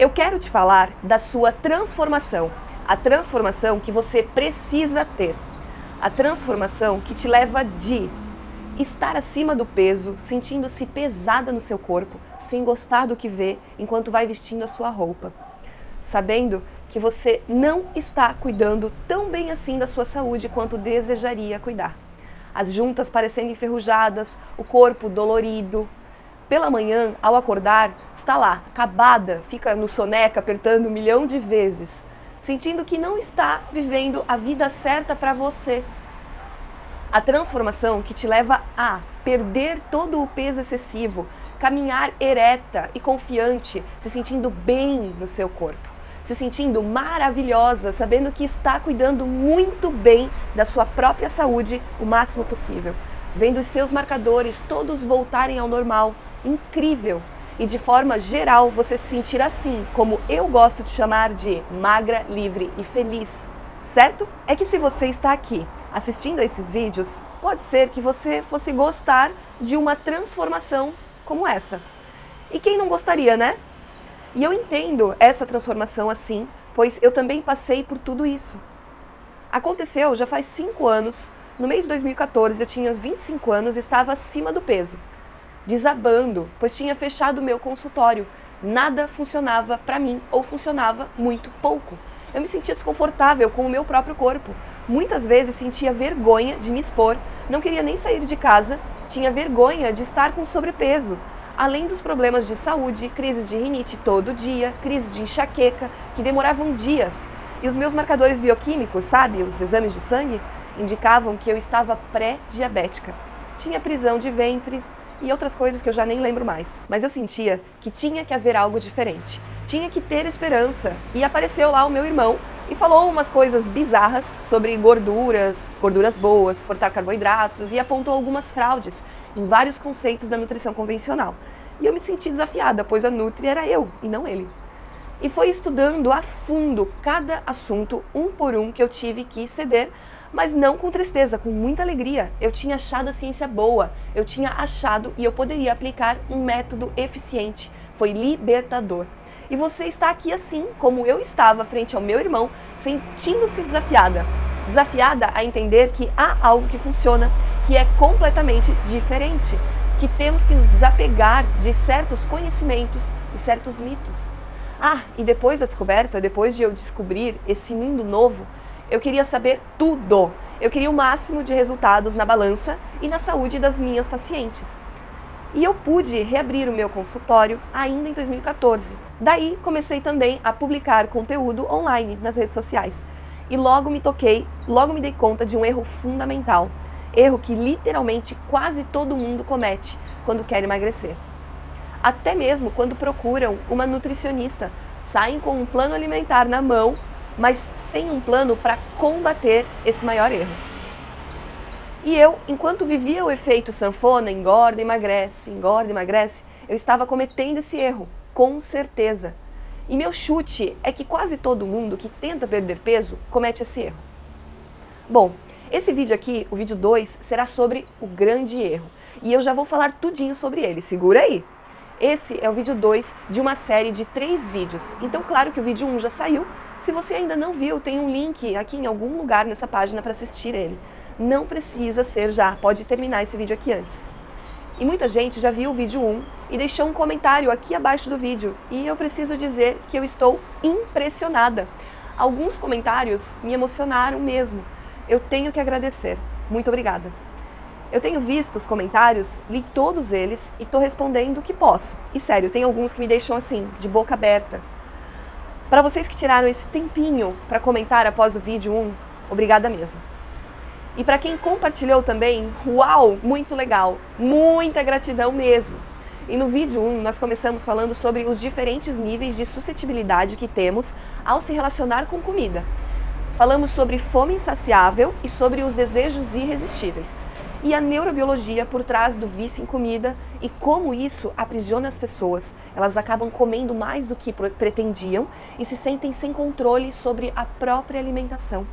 Eu quero te falar da sua transformação, a transformação que você precisa ter, a transformação que te leva de estar acima do peso, sentindo-se pesada no seu corpo, sem gostar do que vê enquanto vai vestindo a sua roupa, sabendo que você não está cuidando tão bem assim da sua saúde quanto desejaria cuidar. As juntas parecendo enferrujadas, o corpo dolorido. Pela manhã, ao acordar, está lá, acabada, fica no soneca apertando 1 milhão de vezes, sentindo que não está vivendo a vida certa para você. A transformação que te leva a perder todo o peso excessivo, caminhar ereta e confiante, se sentindo bem no seu corpo, se sentindo maravilhosa, sabendo que está cuidando muito bem da sua própria saúde o máximo possível, vendo os seus marcadores todos voltarem ao normal. Incrível! E de forma geral você se sentir assim, como eu gosto de chamar de magra, livre e feliz. Certo? É que se você está aqui assistindo a esses vídeos, pode ser que você fosse gostar de uma transformação como essa. E quem não gostaria, né? E eu entendo essa transformação assim, pois eu também passei por tudo isso. Aconteceu já faz 5 anos, no mês de 2014 eu tinha 25 anos e estava acima do peso. Desabando, pois tinha fechado o meu consultório. Nada funcionava para mim, ou funcionava muito pouco. Eu me sentia desconfortável com o meu próprio corpo. Muitas vezes sentia vergonha de me expor, não queria nem sair de casa, tinha vergonha de estar com sobrepeso. Além dos problemas de saúde, crises de rinite todo dia, crises de enxaqueca, que demoravam dias. E os meus marcadores bioquímicos, sabe, os exames de sangue, indicavam que eu estava pré-diabética. Tinha prisão de ventre e outras coisas que eu já nem lembro mais. Mas eu sentia que tinha que haver algo diferente. Tinha que ter esperança. E apareceu lá o meu irmão e falou umas coisas bizarras sobre gorduras boas, cortar carboidratos e apontou algumas fraudes em vários conceitos da nutrição convencional. E eu me senti desafiada, pois a Nutri era eu e não ele. E foi estudando a fundo cada assunto, um por um, que eu tive que ceder, mas não com tristeza, com muita alegria. Eu tinha achado a ciência boa, eu tinha achado e eu poderia aplicar um método eficiente. Foi libertador. E você está aqui assim, como eu estava frente ao meu irmão, sentindo-se desafiada. Desafiada a entender que há algo que funciona, que é completamente diferente, que temos que nos desapegar de certos conhecimentos e certos mitos. E depois da descoberta, depois de eu descobrir esse mundo novo, eu queria saber tudo. Eu queria o máximo de resultados na balança e na saúde das minhas pacientes. E eu pude reabrir o meu consultório ainda em 2014. Daí comecei também a publicar conteúdo online nas redes sociais. E logo me dei conta de um erro fundamental. Erro que literalmente quase todo mundo comete quando quer emagrecer. Até mesmo quando procuram uma nutricionista, saem com um plano alimentar na mão, mas sem um plano para combater esse maior erro. E eu, enquanto vivia o efeito sanfona, engorda, emagrece, eu estava cometendo esse erro, com certeza. E meu chute é que quase todo mundo que tenta perder peso comete esse erro. Bom, esse vídeo aqui, o vídeo 2, será sobre o grande erro. E eu já vou falar tudinho sobre ele, segura aí! Esse é o vídeo 2 de uma série de 3 vídeos. Então, claro que o vídeo 1 já saiu. Se você ainda não viu, tem um link aqui em algum lugar nessa página para assistir ele. Não precisa ser já, pode terminar esse vídeo aqui antes. E muita gente já viu o vídeo 1 e deixou um comentário aqui abaixo do vídeo. E eu preciso dizer que eu estou impressionada. Alguns comentários me emocionaram mesmo. Eu tenho que agradecer. Muito obrigada. Eu tenho visto os comentários, li todos eles e estou respondendo o que posso. E sério, tem alguns que me deixam assim, de boca aberta. Para vocês que tiraram esse tempinho para comentar após o vídeo 1, obrigada mesmo. E para quem compartilhou também, uau, muito legal, muita gratidão mesmo. E no vídeo 1 nós começamos falando sobre os diferentes níveis de suscetibilidade que temos ao se relacionar com comida. Falamos sobre fome insaciável e sobre os desejos irresistíveis. E a neurobiologia por trás do vício em comida e como isso aprisiona as pessoas. Elas acabam comendo mais do que pretendiam e se sentem sem controle sobre a própria alimentação.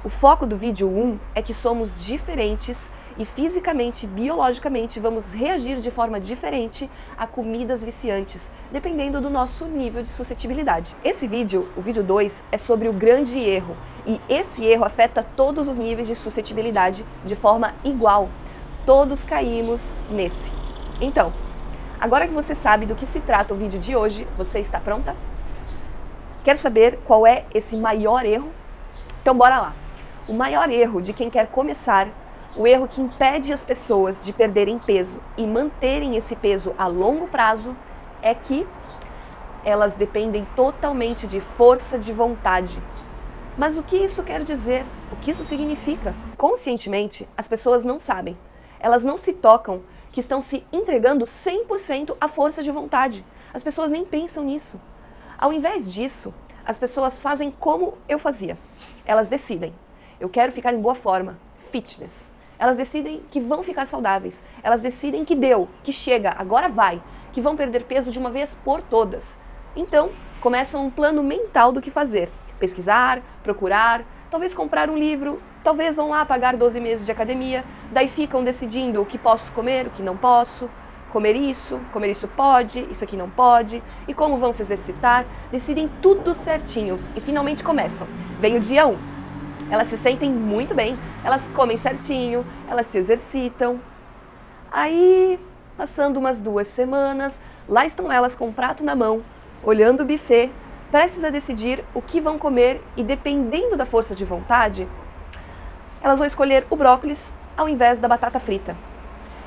O foco do vídeo 1 é que somos diferentes e fisicamente, biologicamente, vamos reagir de forma diferente a comidas viciantes, dependendo do nosso nível de suscetibilidade. Esse vídeo, o vídeo 2, é sobre o grande erro, e esse erro afeta todos os níveis de suscetibilidade de forma igual. Todos caímos nesse. Então, agora que você sabe do que se trata o vídeo de hoje, você está pronta? Quer saber qual é esse maior erro? Então bora lá. O maior erro de quem quer começar, o erro que impede as pessoas de perderem peso e manterem esse peso a longo prazo, é que elas dependem totalmente de força de vontade. Mas o que isso quer dizer? O que isso significa? Conscientemente, as pessoas não sabem. Elas não se tocam que estão se entregando 100% à força de vontade. As pessoas nem pensam nisso. Ao invés disso, as pessoas fazem como eu fazia. Elas decidem, eu quero ficar em boa forma, fitness. Elas decidem que vão ficar saudáveis. Elas decidem que deu, que chega, agora vai, que vão perder peso de uma vez por todas. Então, começam um plano mental do que fazer. Pesquisar, procurar, talvez comprar um livro, talvez vão lá pagar 12 meses de academia, daí ficam decidindo o que posso comer, o que não posso, comer isso pode, isso aqui não pode, e como vão se exercitar, decidem tudo certinho e finalmente começam. Vem o dia 1. Elas se sentem muito bem, elas comem certinho, elas se exercitam. Aí, passando umas 2 semanas, lá estão elas com um prato na mão, olhando o buffet, prestes a decidir o que vão comer e dependendo da força de vontade, elas vão escolher o brócolis ao invés da batata frita.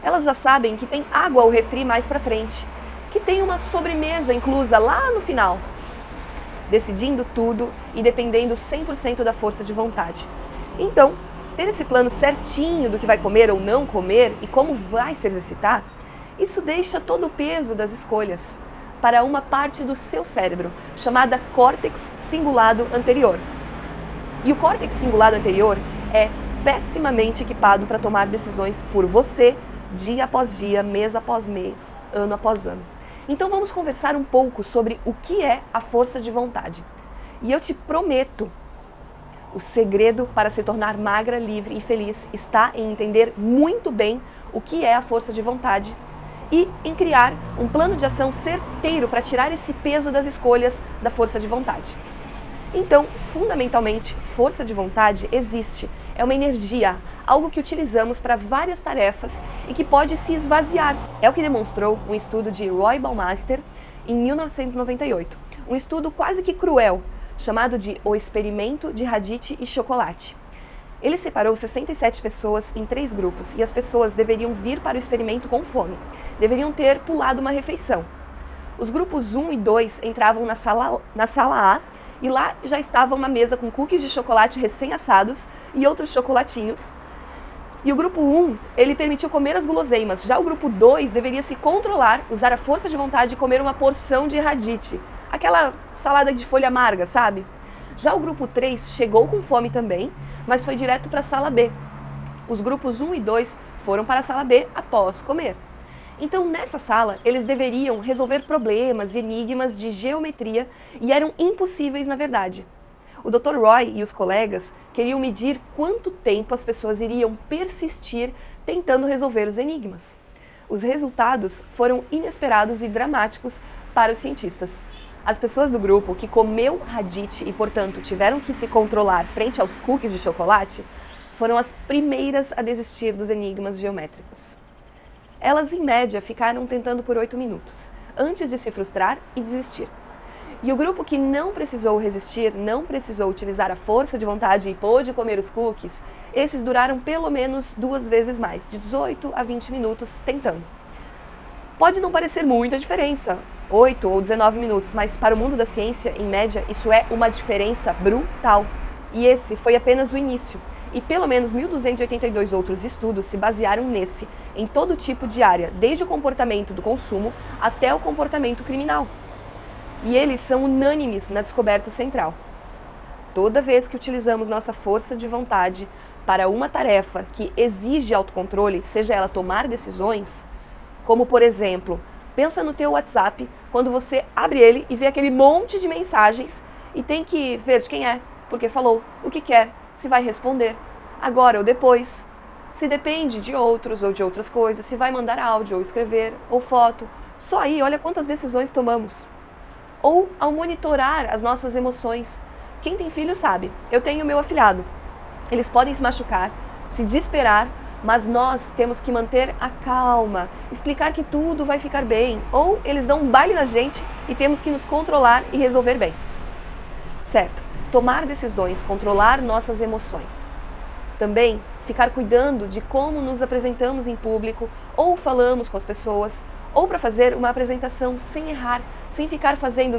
Elas já sabem que tem água ao refri mais pra frente, que tem uma sobremesa inclusa lá no final. Decidindo tudo e dependendo 100% da força de vontade. Então, ter esse plano certinho do que vai comer ou não comer e como vai se exercitar, isso deixa todo o peso das escolhas para uma parte do seu cérebro, chamada córtex cingulado anterior. E o córtex cingulado anterior é pessimamente equipado para tomar decisões por você, dia após dia, mês após mês, ano após ano. Então vamos conversar um pouco sobre o que é a força de vontade. E eu te prometo, o segredo para se tornar magra, livre e feliz está em entender muito bem o que é a força de vontade e em criar um plano de ação certeiro para tirar esse peso das escolhas da força de vontade. Então, fundamentalmente, força de vontade existe. É uma energia, algo que utilizamos para várias tarefas e que pode se esvaziar. É o que demonstrou um estudo de Roy Baumeister em 1998. Um estudo quase que cruel, chamado de O Experimento de Radite e Chocolate. Ele separou 67 pessoas em 3 grupos e as pessoas deveriam vir para o experimento com fome. Deveriam ter pulado uma refeição. Os grupos 1 e 2 entravam na sala A e lá já estava uma mesa com cookies de chocolate recém-assados e outros chocolatinhos. E o grupo 1, ele permitiu comer as guloseimas. Já o grupo 2 deveria se controlar, usar a força de vontade e comer uma porção de radite. Aquela salada de folha amarga, sabe? Já o grupo 3 chegou com fome também, mas foi direto para a sala B. Os grupos 1 e 2 foram para a sala B após comer. Então, nessa sala, eles deveriam resolver problemas e enigmas de geometria e eram impossíveis na verdade. O Dr. Roy e os colegas queriam medir quanto tempo as pessoas iriam persistir tentando resolver os enigmas. Os resultados foram inesperados e dramáticos para os cientistas. As pessoas do grupo que comeu radite e, portanto, tiveram que se controlar frente aos cookies de chocolate foram as primeiras a desistir dos enigmas geométricos. Elas, em média, ficaram tentando por 8 minutos, antes de se frustrar e desistir. E o grupo que não precisou resistir, não precisou utilizar a força de vontade e pôde comer os cookies, esses duraram pelo menos 2 vezes mais, de 18 a 20 minutos tentando. Pode não parecer muita diferença, 8 ou 19 minutos, mas para o mundo da ciência, em média, isso é uma diferença brutal. E esse foi apenas o início. E pelo menos 1.282 outros estudos se basearam nesse, em todo tipo de área, desde o comportamento do consumo até o comportamento criminal. E eles são unânimes na descoberta central. Toda vez que utilizamos nossa força de vontade para uma tarefa que exige autocontrole, seja ela tomar decisões, como por exemplo, pensa no teu WhatsApp, quando você abre ele e vê aquele monte de mensagens e tem que ver de quem é, porque falou, o que quer, se vai responder, agora ou depois. se depende de outros ou de outras coisas, se vai mandar áudio ou escrever ou foto. Só aí, olha quantas decisões tomamos. Ou ao monitorar as nossas emoções. Quem tem filho sabe, eu tenho meu afilhado. Eles podem se machucar, se desesperar, mas nós temos que manter a calma, explicar que tudo vai ficar bem, ou eles dão um baile na gente e temos que nos controlar e resolver bem. Certo, tomar decisões, controlar nossas emoções. Também ficar cuidando de como nos apresentamos em público, ou falamos com as pessoas, ou para fazer uma apresentação sem errar, sem ficar fazendo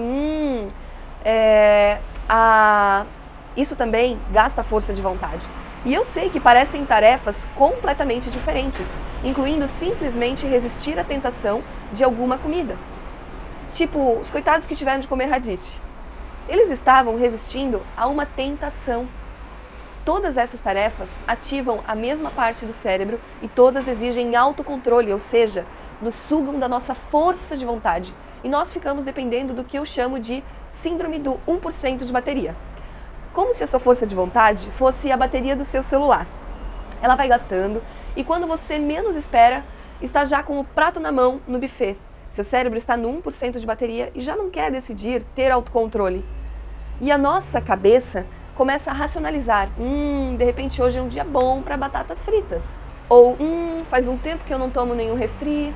isso também gasta força de vontade. E eu sei que parecem tarefas completamente diferentes, incluindo simplesmente resistir à tentação de alguma comida. Tipo, os coitados que tiveram de comer radite. Eles estavam resistindo a uma tentação. Todas essas tarefas ativam a mesma parte do cérebro e todas exigem autocontrole, ou seja, nos sugam da nossa força de vontade. E nós ficamos dependendo do que eu chamo de síndrome do 1% de bateria. Como se a sua força de vontade fosse a bateria do seu celular. Ela vai gastando e quando você menos espera, está já com o prato na mão no buffet. Seu cérebro está no 1% de bateria e já não quer decidir, ter autocontrole. E a nossa cabeça começa a racionalizar. De repente hoje é um dia bom para batatas fritas. Ou, faz um tempo que eu não tomo nenhum refri.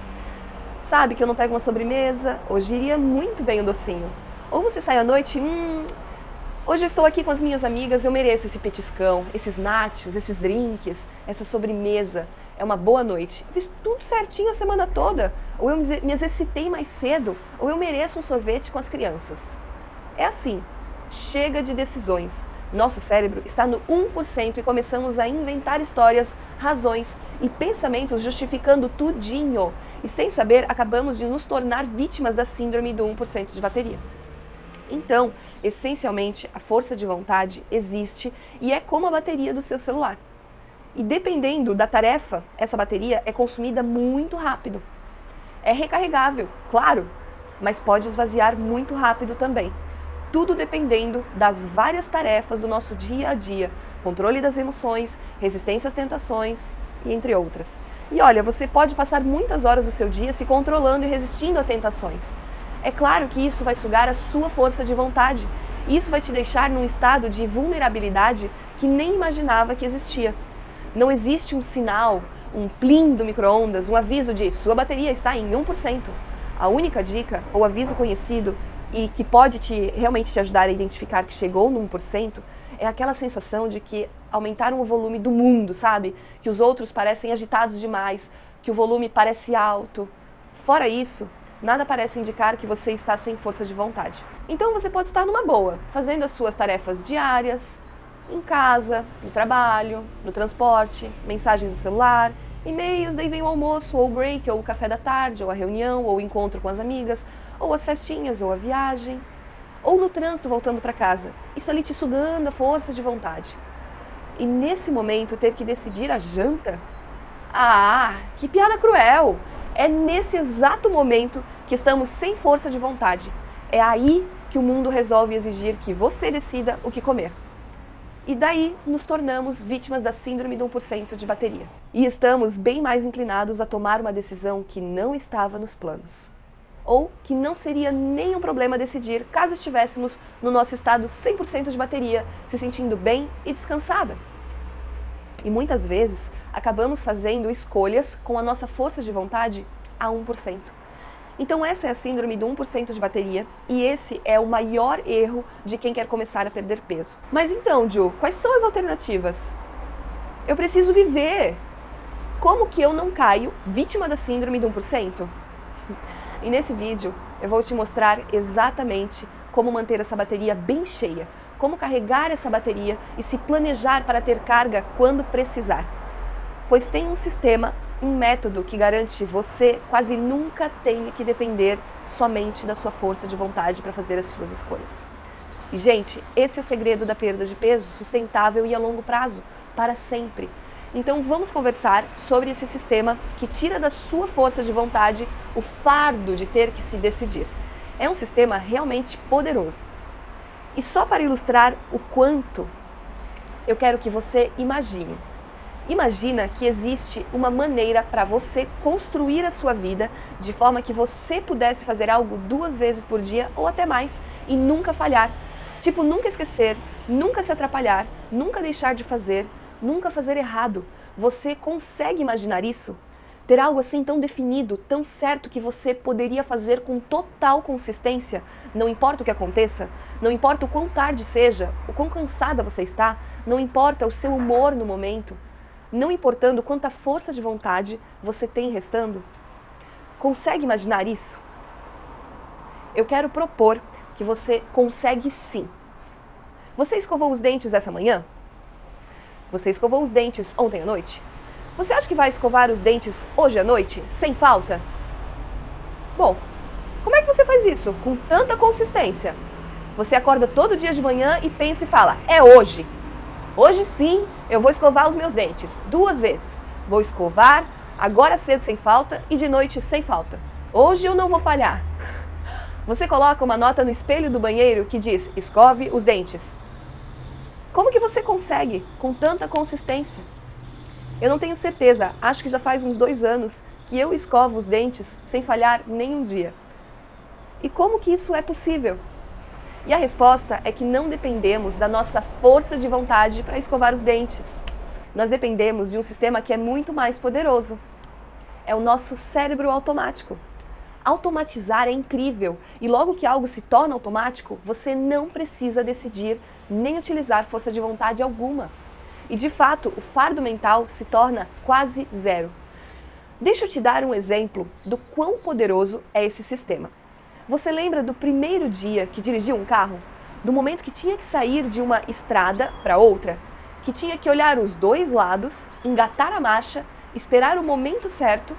Sabe, que eu não pego uma sobremesa. Hoje iria muito bem o docinho. Ou você sai à noite, hoje eu estou aqui com as minhas amigas, eu mereço esse petiscão, esses nachos, esses drinks, essa sobremesa. É uma boa noite. Fiz tudo certinho a semana toda. Ou eu me exercitei mais cedo, ou eu mereço um sorvete com as crianças. É assim, chega de decisões. Nosso cérebro está no 1% e começamos a inventar histórias, razões e pensamentos justificando tudinho. E sem saber, acabamos de nos tornar vítimas da síndrome do 1% de bateria. Então, essencialmente, a força de vontade existe e é como a bateria do seu celular. E dependendo da tarefa, essa bateria é consumida muito rápido. É recarregável, claro, mas pode esvaziar muito rápido também. Tudo dependendo das várias tarefas do nosso dia a dia, controle das emoções, resistência às tentações e entre outras. E olha, você pode passar muitas horas do seu dia se controlando e resistindo a tentações. É claro que isso vai sugar a sua força de vontade. Isso vai te deixar num estado de vulnerabilidade que nem imaginava que existia. Não existe um sinal, um plim do micro-ondas, um aviso de sua bateria está em 1%. A única dica ou aviso conhecido e que pode realmente te ajudar a identificar que chegou no 1% é aquela sensação de que aumentaram o volume do mundo, sabe? Que os outros parecem agitados demais, que o volume parece alto. Fora isso, nada parece indicar que você está sem força de vontade. Então você pode estar numa boa, fazendo as suas tarefas diárias, em casa, no trabalho, no transporte, mensagens do celular, e-mails, daí vem o almoço, ou o break, ou o café da tarde, ou a reunião, ou o encontro com as amigas, ou as festinhas, ou a viagem, ou no trânsito voltando para casa. Isso ali te sugando a força de vontade. E nesse momento ter que decidir a janta? Ah, que piada cruel! É nesse exato momento que estamos sem força de vontade. É aí que o mundo resolve exigir que você decida o que comer. E daí nos tornamos vítimas da síndrome do 1% de bateria. E estamos bem mais inclinados a tomar uma decisão que não estava nos planos. Ou que não seria nenhum problema decidir caso estivéssemos no nosso estado 100% de bateria, se sentindo bem e descansada. E muitas vezes acabamos fazendo escolhas com a nossa força de vontade a 1%. Então essa é a síndrome do 1% de bateria e esse é o maior erro de quem quer começar a perder peso. Mas então, Ju, quais são as alternativas? Eu preciso viver. Como que eu não caio vítima da síndrome do 1%? E nesse vídeo eu vou te mostrar exatamente como manter essa bateria bem cheia, como carregar essa bateria e se planejar para ter carga quando precisar. Pois tem um sistema, um método que garante você quase nunca tenha que depender somente da sua força de vontade para fazer as suas escolhas. E gente, esse é o segredo da perda de peso sustentável e a longo prazo, para sempre. Então vamos conversar sobre esse sistema que tira da sua força de vontade o fardo de ter que se decidir. É um sistema realmente poderoso. E só para ilustrar o quanto, eu quero que você imagine. Imagina que existe uma maneira para você construir a sua vida de forma que você pudesse fazer algo 2 vezes por dia ou até mais e nunca falhar. Tipo, nunca esquecer, nunca se atrapalhar, nunca deixar de fazer, nunca fazer errado. Você consegue imaginar isso? Ter algo assim tão definido, tão certo que você poderia fazer com total consistência, não importa o que aconteça, não importa o quão tarde seja, o quão cansada você está, não importa o seu humor no momento, não importando quanta força de vontade você tem restando? Consegue imaginar isso? Eu quero propor que você consegue sim. Você escovou os dentes essa manhã? Você escovou os dentes ontem à noite? Você acha que vai escovar os dentes hoje à noite, sem falta? Bom, como é que você faz isso com tanta consistência? Você acorda todo dia de manhã e pensa e fala, é hoje. Hoje sim, eu vou escovar os meus dentes 2 vezes. Vou escovar agora cedo sem falta e de noite sem falta. Hoje eu não vou falhar. Você coloca uma nota no espelho do banheiro que diz, escove os dentes. Como que você consegue com tanta consistência? Eu não tenho certeza, acho que já faz uns 2 anos que eu escovo os dentes sem falhar nenhum dia. E como que isso é possível? E a resposta é que não dependemos da nossa força de vontade para escovar os dentes. Nós dependemos de um sistema que é muito mais poderoso. É o nosso cérebro automático. Automatizar é incrível e logo que algo se torna automático, você não precisa decidir nem utilizar força de vontade alguma. E de fato, o fardo mental se torna quase zero. Deixa eu te dar um exemplo do quão poderoso é esse sistema. Você lembra do primeiro dia que dirigiu um carro? Do momento que tinha que sair de uma estrada para outra? Que tinha que olhar os 2 lados, engatar a marcha, esperar o momento certo,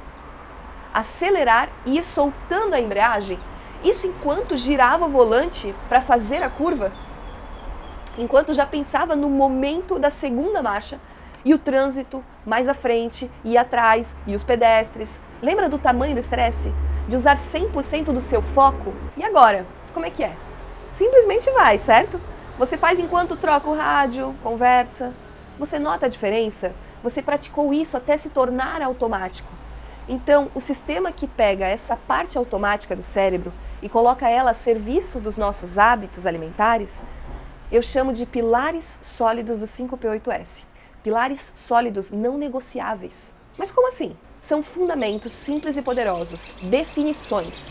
acelerar e ir soltando a embreagem? Isso enquanto girava o volante para fazer a curva? Enquanto já pensava no momento da segunda marcha e o trânsito mais à frente e atrás e os pedestres. Lembra do tamanho do estresse? De usar 100% do seu foco? E agora? Como é que é? Simplesmente vai, certo? Você faz enquanto troca o rádio, conversa. Você nota a diferença? Você praticou isso até se tornar automático. Então, o sistema que pega essa parte automática do cérebro e coloca ela a serviço dos nossos hábitos alimentares, eu chamo de pilares sólidos do 5P8S. Pilares sólidos não negociáveis. Mas como assim? São fundamentos simples e poderosos, definições.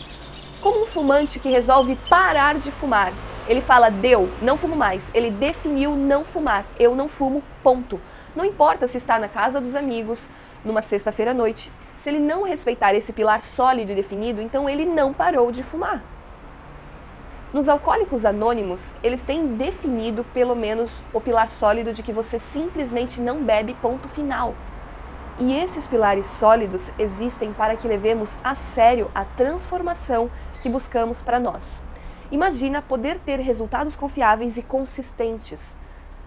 Como um fumante que resolve parar de fumar. Ele fala, deu, não fumo mais. Ele definiu não fumar. Eu não fumo, ponto. Não importa se está na casa dos amigos, numa sexta-feira à noite. Se ele não respeitar esse pilar sólido e definido, então ele não parou de fumar. Nos Alcoólicos Anônimos, eles têm definido pelo menos o pilar sólido de que você simplesmente não bebe, ponto final. E esses pilares sólidos existem para que levemos a sério a transformação que buscamos para nós. Imagina poder ter resultados confiáveis e consistentes.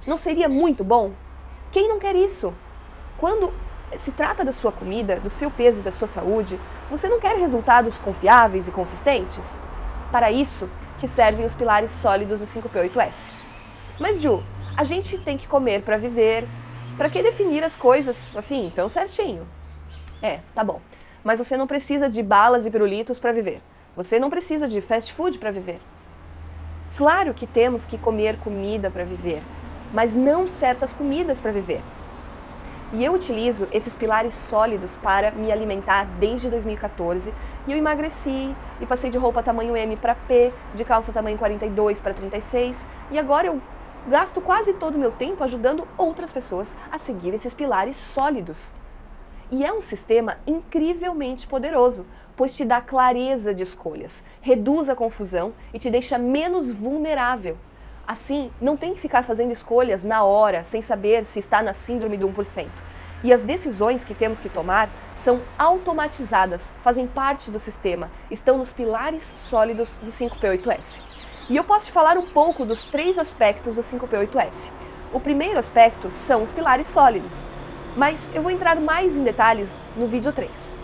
Não seria muito bom? Quem não quer isso? Quando se trata da sua comida, do seu peso e da sua saúde, você não quer resultados confiáveis e consistentes? Para isso que servem os pilares sólidos do 5P8S. Mas Ju, a gente tem que comer para viver. Para que definir as coisas assim, tão certinho? Tá bom. Mas você não precisa de balas e pirulitos para viver. Você não precisa de fast food para viver. Claro que temos que comer comida para viver, mas não certas comidas para viver. E eu utilizo esses pilares sólidos para me alimentar desde 2014 e eu emagreci e passei de roupa tamanho M para P, de calça tamanho 42 para 36 e agora eu gasto quase todo o meu tempo ajudando outras pessoas a seguir esses pilares sólidos. E é um sistema incrivelmente poderoso, pois te dá clareza de escolhas, reduz a confusão e te deixa menos vulnerável. Assim, não tem que ficar fazendo escolhas na hora, sem saber se está na síndrome do 1%. E as decisões que temos que tomar são automatizadas, fazem parte do sistema, estão nos pilares sólidos do 5P8S. E eu posso te falar um pouco dos 3 aspectos do 5P8S. O primeiro aspecto são os pilares sólidos, mas eu vou entrar mais em detalhes no vídeo 3.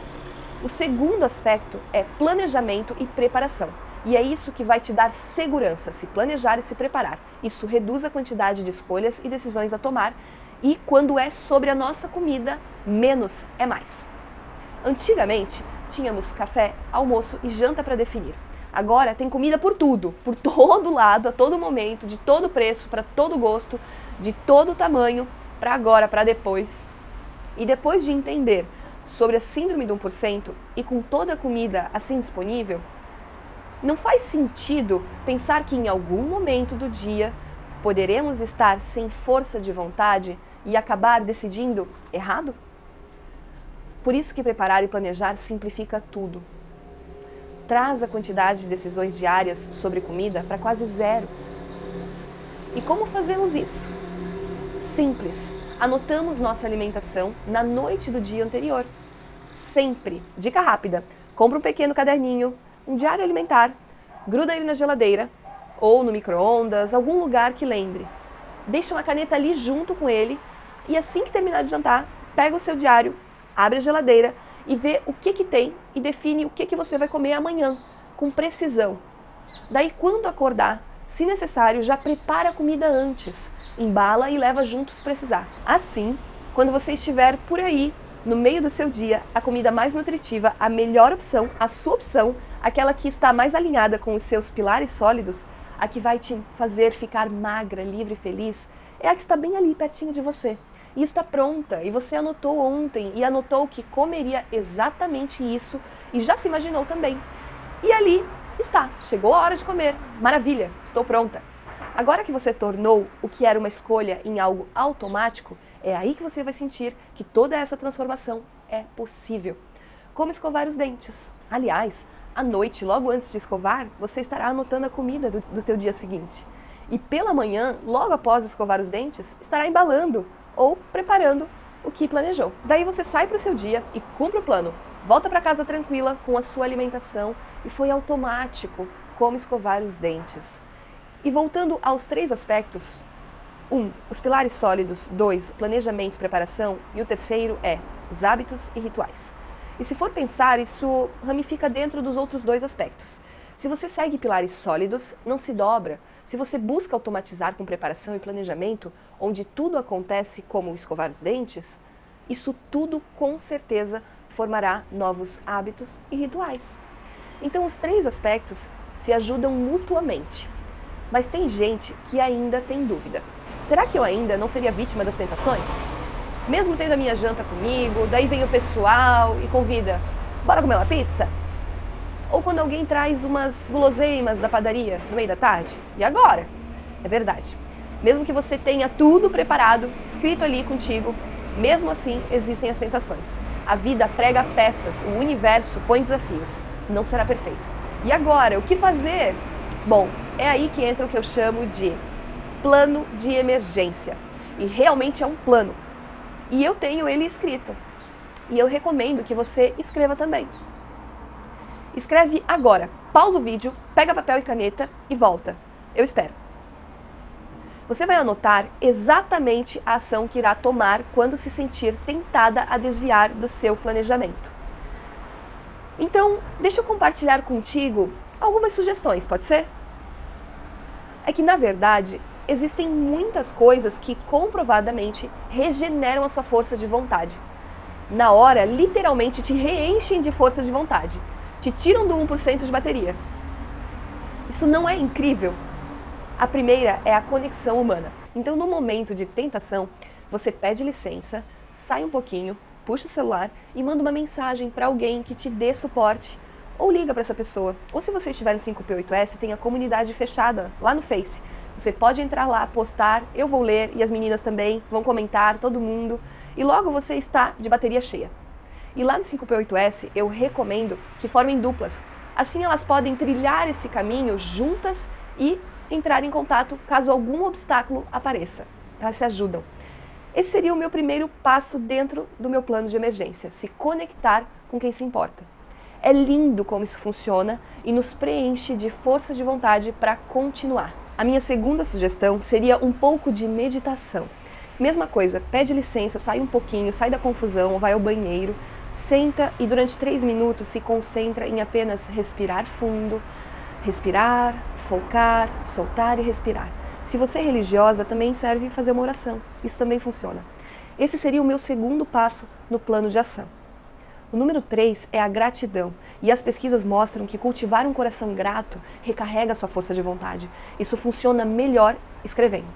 O segundo aspecto é planejamento e preparação. E é isso que vai te dar segurança, se planejar e se preparar. Isso reduz a quantidade de escolhas e decisões a tomar E quando é sobre a nossa comida, menos é mais. Antigamente, tínhamos café, almoço e janta para definir. Agora tem comida por tudo, por todo lado, a todo momento, de todo preço, para todo gosto, de todo tamanho, para agora, para depois. E depois de entender sobre a síndrome do 1% e com toda a comida assim disponível, não faz sentido pensar que em algum momento do dia poderemos estar sem força de vontade e acabar decidindo errado? Por isso que preparar e planejar simplifica tudo. Traz a quantidade de decisões diárias sobre comida para quase zero. E como fazemos isso? Simples. Anotamos nossa alimentação na noite do dia anterior. Sempre. Dica rápida. Compra um pequeno caderninho, um diário alimentar, gruda ele na geladeira ou no micro-ondas, algum lugar que lembre. Deixa uma caneta ali junto com ele e assim que terminar de jantar, pega o seu diário, abre a geladeira e vê o que tem e define o que você vai comer amanhã, com precisão. Daí, quando acordar, se necessário, já prepara a comida antes, embala e leva junto se precisar. Assim, quando você estiver por aí, no meio do seu dia, a comida mais nutritiva, a melhor opção, a sua opção, aquela que está mais alinhada com os seus pilares sólidos, a que vai te fazer ficar magra, livre e feliz, é a que está bem ali, pertinho de você. E está pronta, e você anotou ontem e anotou que comeria exatamente isso e já se imaginou também. E ali está, chegou a hora de comer, maravilha, estou pronta. Agora que você tornou o que era uma escolha em algo automático, é aí que você vai sentir que toda essa transformação é possível. Como escovar os dentes. Aliás, à noite, logo antes de escovar, você estará anotando a comida do seu dia seguinte. E pela manhã, logo após escovar os dentes, estará embalando ou preparando o que planejou. Daí você sai para o seu dia e cumpre o plano. Volta para casa tranquila com a sua alimentação e foi automático como escovar os dentes. E voltando aos 3 aspectos, 1, os pilares sólidos, 2, o planejamento e preparação, e o terceiro é os hábitos e rituais. E se for pensar, isso ramifica dentro dos outros 2 aspectos. Se você segue pilares sólidos, não se dobra. Se você busca automatizar com preparação e planejamento, onde tudo acontece como escovar os dentes, isso tudo com certeza formará novos hábitos e rituais. Então os 3 aspectos se ajudam mutuamente. Mas tem gente que ainda tem dúvida. Será que eu ainda não seria vítima das tentações? Mesmo tendo a minha janta comigo, daí vem o pessoal e convida, bora comer uma pizza? Ou quando alguém traz umas guloseimas da padaria no meio da tarde? E agora? É verdade. Mesmo que você tenha tudo preparado, escrito ali contigo, mesmo assim existem as tentações. A vida prega peças, o universo põe desafios. Não será perfeito. E agora, o que fazer? Bom, é aí que entra o que eu chamo de plano de emergência. E realmente é um plano. E eu tenho ele escrito. E eu recomendo que você escreva também. Escreve agora. Pausa o vídeo, pega papel e caneta e volta. Eu espero. Você vai anotar exatamente a ação que irá tomar quando se sentir tentada a desviar do seu planejamento. Então, deixa eu compartilhar contigo algumas sugestões, pode ser? É que, na verdade, existem muitas coisas que comprovadamente regeneram a sua força de vontade. Na hora, literalmente te reenchem de força de vontade. Te tiram do 1% de bateria. Isso não é incrível? A primeira é a conexão humana. Então, no momento de tentação, você pede licença, sai um pouquinho, puxa o celular e manda uma mensagem para alguém que te dê suporte. Ou liga para essa pessoa. Ou se você estiver no 5P8S, tem a comunidade fechada lá no Face. Você pode entrar lá, postar, eu vou ler e as meninas também vão comentar, todo mundo. E logo você está de bateria cheia. E lá no 5P8S eu recomendo que formem duplas. Assim elas podem trilhar esse caminho juntas e entrar em contato caso algum obstáculo apareça. Elas se ajudam. Esse seria o meu primeiro passo dentro do meu plano de emergência, se conectar com quem se importa. É lindo como isso funciona e nos preenche de força de vontade para continuar. A minha segunda sugestão seria um pouco de meditação. Mesma coisa, pede licença, sai um pouquinho, sai da confusão, vai ao banheiro, senta e durante 3 minutos se concentra em apenas respirar fundo, respirar, focar, soltar e respirar. Se você é religiosa, também serve fazer uma oração. Isso também funciona. Esse seria o meu segundo passo no plano de ação. O número 3 é a gratidão. E as pesquisas mostram que cultivar um coração grato recarrega a sua força de vontade. Isso funciona melhor escrevendo.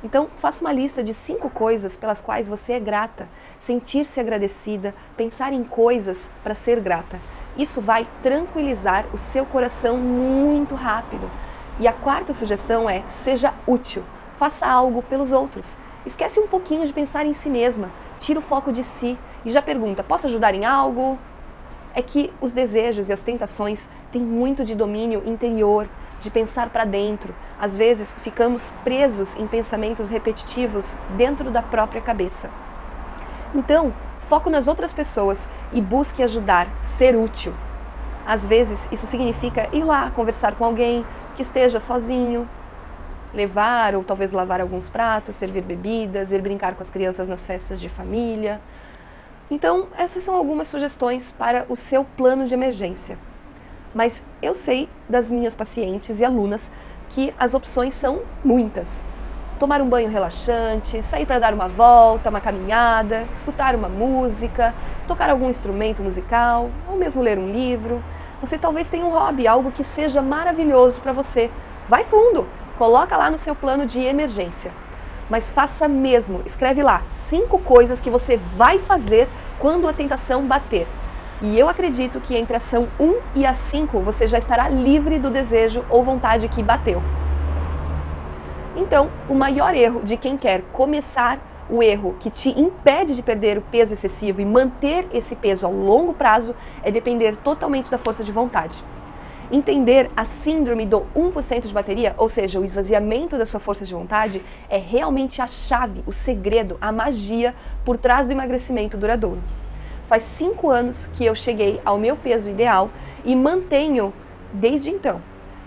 Então, faça uma lista de 5 coisas pelas quais você é grata, sentir-se agradecida, pensar em coisas para ser grata. Isso vai tranquilizar o seu coração muito rápido. E a quarta sugestão é: seja útil, faça algo pelos outros. Esquece um pouquinho de pensar em si mesma, tira o foco de si e já pergunta: posso ajudar em algo? É que os desejos e as tentações têm muito de domínio interior, de pensar para dentro. Às vezes ficamos presos em pensamentos repetitivos dentro da própria cabeça. Então, foco nas outras pessoas e busque ajudar, ser útil. Às vezes isso significa ir lá conversar com alguém que esteja sozinho, levar ou talvez lavar alguns pratos, servir bebidas, ir brincar com as crianças nas festas de família. Então, essas são algumas sugestões para o seu plano de emergência. Mas eu sei das minhas pacientes e alunas que as opções são muitas. Tomar um banho relaxante, sair para dar uma volta, uma caminhada, escutar uma música, tocar algum instrumento musical, ou mesmo ler um livro. Você talvez tenha um hobby, algo que seja maravilhoso para você. Vai fundo, coloca lá no seu plano de emergência. Mas faça mesmo, escreve lá 5 coisas que você vai fazer quando a tentação bater. E eu acredito que entre a ação 1 e a 5 você já estará livre do desejo ou vontade que bateu. Então, o maior erro de quem quer começar, o erro que te impede de perder o peso excessivo e manter esse peso ao longo prazo, é depender totalmente da força de vontade. Entender a síndrome do 1% de bateria, ou seja, o esvaziamento da sua força de vontade, é realmente a chave, o segredo, a magia por trás do emagrecimento duradouro. Faz 5 anos que eu cheguei ao meu peso ideal e mantenho desde então.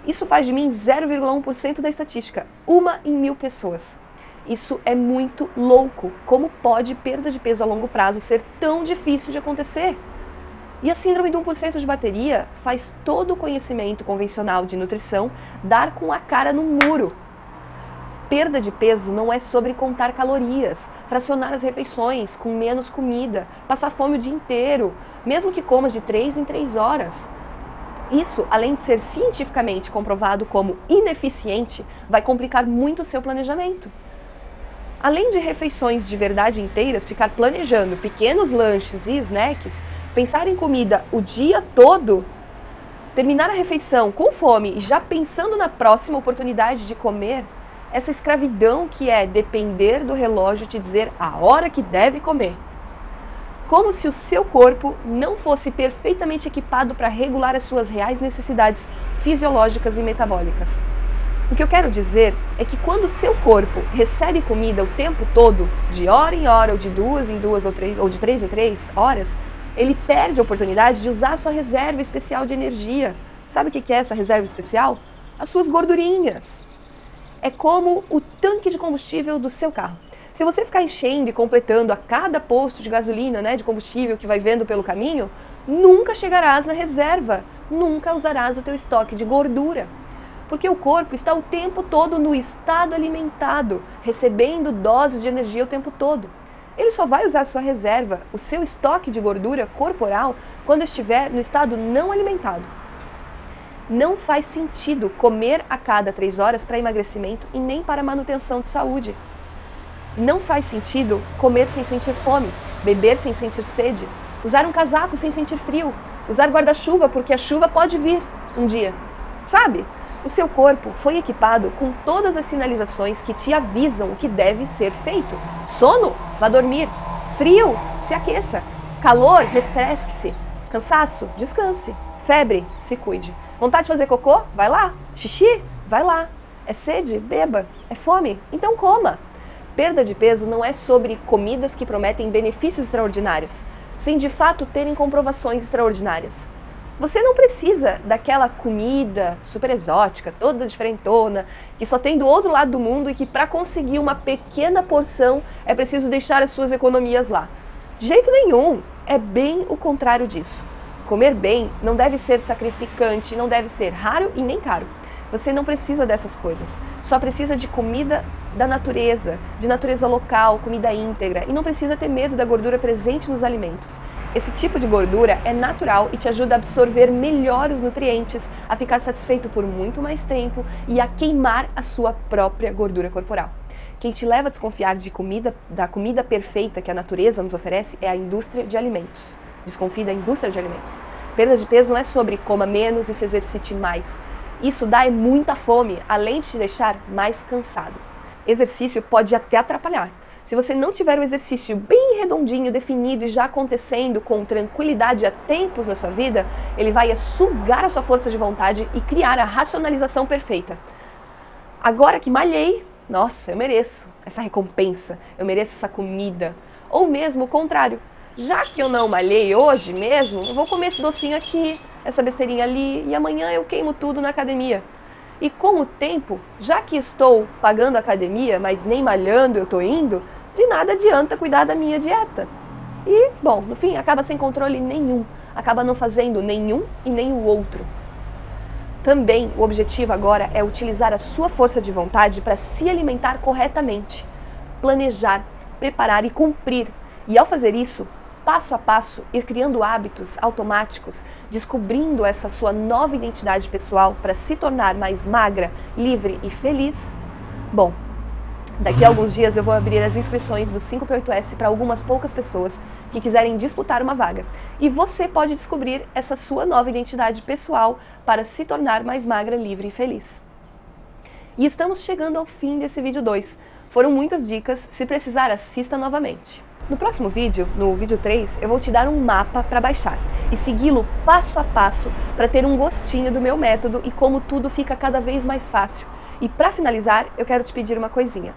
Isso faz de mim 0,1% da estatística, 1 em 1000 pessoas. Isso é muito louco. Como pode perda de peso a longo prazo ser tão difícil de acontecer? E a síndrome do 1% de bateria faz todo o conhecimento convencional de nutrição dar com a cara no muro. Perda de peso não é sobre contar calorias, fracionar as refeições com menos comida, passar fome o dia inteiro, mesmo que comas de 3 em 3 horas. Isso, além de ser cientificamente comprovado como ineficiente, vai complicar muito o seu planejamento. Além de refeições de verdade inteiras, ficar planejando pequenos lanches e snacks, pensar em comida o dia todo, terminar a refeição com fome e já pensando na próxima oportunidade de comer, essa escravidão que é depender do relógio te dizer a hora que deve comer. Como se o seu corpo não fosse perfeitamente equipado para regular as suas reais necessidades fisiológicas e metabólicas. O que eu quero dizer é que quando o seu corpo recebe comida o tempo todo, de hora em hora, ou de 2 em 2 ou de 3 em 3 horas, ele perde a oportunidade de usar a sua reserva especial de energia. Sabe o que é essa reserva especial? As suas gordurinhas. É como o tanque de combustível do seu carro. Se você ficar enchendo e completando a cada posto de gasolina, de combustível que vai vendo pelo caminho, nunca chegarás na reserva, nunca usarás o teu estoque de gordura. Porque o corpo está o tempo todo no estado alimentado, recebendo doses de energia o tempo todo. Ele só vai usar a sua reserva, o seu estoque de gordura corporal, quando estiver no estado não alimentado. Não faz sentido comer a cada 3 horas para emagrecimento e nem para manutenção de saúde. Não faz sentido comer sem sentir fome, beber sem sentir sede, usar um casaco sem sentir frio, usar guarda-chuva porque a chuva pode vir um dia. Sabe? O seu corpo foi equipado com todas as sinalizações que te avisam o que deve ser feito. Sono? Vá dormir. Frio? Se aqueça. Calor? Refresque-se. Cansaço? Descanse. Febre? Se cuide. Vontade de fazer cocô? Vai lá. Xixi? Vai lá. É sede? Beba. É fome? Então coma. Perda de peso não é sobre comidas que prometem benefícios extraordinários, sem de fato terem comprovações extraordinárias. Você não precisa daquela comida super exótica, toda diferentona, que só tem do outro lado do mundo e que para conseguir uma pequena porção é preciso deixar as suas economias lá. De jeito nenhum, é bem o contrário disso. Comer bem não deve ser sacrificante, não deve ser raro e nem caro. Você não precisa dessas coisas. Só precisa de comida da natureza, de natureza local, comida íntegra. E não precisa ter medo da gordura presente nos alimentos. Esse tipo de gordura é natural e te ajuda a absorver melhor os nutrientes, a ficar satisfeito por muito mais tempo e a queimar a sua própria gordura corporal. Quem te leva a desconfiar da comida perfeita que a natureza nos oferece é a indústria de alimentos. Desconfie da indústria de alimentos. Perda de peso não é sobre coma menos e se exercite mais. Isso dá muita fome, além de te deixar mais cansado. Exercício pode até atrapalhar. Se você não tiver o exercício bem redondinho, definido e já acontecendo com tranquilidade há tempos na sua vida, ele vai sugar a sua força de vontade e criar a racionalização perfeita. Agora que malhei, nossa, eu mereço essa recompensa, eu mereço essa comida. Ou mesmo o contrário, já que eu não malhei hoje mesmo, eu vou comer esse docinho aqui, essa besteirinha ali e amanhã eu queimo tudo na academia. E com o tempo, já que estou pagando a academia, mas nem malhando eu estou indo, de nada adianta cuidar da minha dieta. E, bom, no fim, acaba sem controle nenhum, acaba não fazendo nenhum e nem o outro. Também o objetivo agora é utilizar a sua força de vontade para se alimentar corretamente, planejar, preparar e cumprir. E ao fazer isso, passo a passo, ir criando hábitos automáticos, descobrindo essa sua nova identidade pessoal para se tornar mais magra, livre e feliz. Bom, daqui a alguns dias eu vou abrir as inscrições do 5P8S para algumas poucas pessoas que quiserem disputar uma vaga. E você pode descobrir essa sua nova identidade pessoal para se tornar mais magra, livre e feliz. E estamos chegando ao fim desse vídeo 2. Foram muitas dicas, se precisar assista novamente. No próximo vídeo, no vídeo 3, eu vou te dar um mapa para baixar e segui-lo passo a passo para ter um gostinho do meu método e como tudo fica cada vez mais fácil. E para finalizar, eu quero te pedir uma coisinha.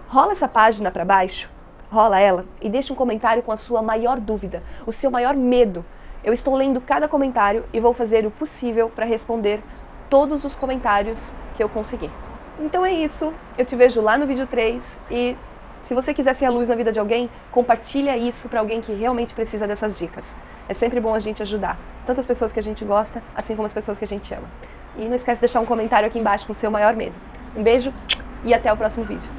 Rola essa página para baixo, rola ela e deixa um comentário com a sua maior dúvida, o seu maior medo. Eu estou lendo cada comentário e vou fazer o possível para responder todos os comentários que eu conseguir. Então é isso, eu te vejo lá no vídeo 3 e se você quiser ser a luz na vida de alguém, compartilha isso para alguém que realmente precisa dessas dicas. É sempre bom a gente ajudar, tanto as pessoas que a gente gosta, assim como as pessoas que a gente ama. E não esquece de deixar um comentário aqui embaixo com o seu maior medo. Um beijo e até o próximo vídeo.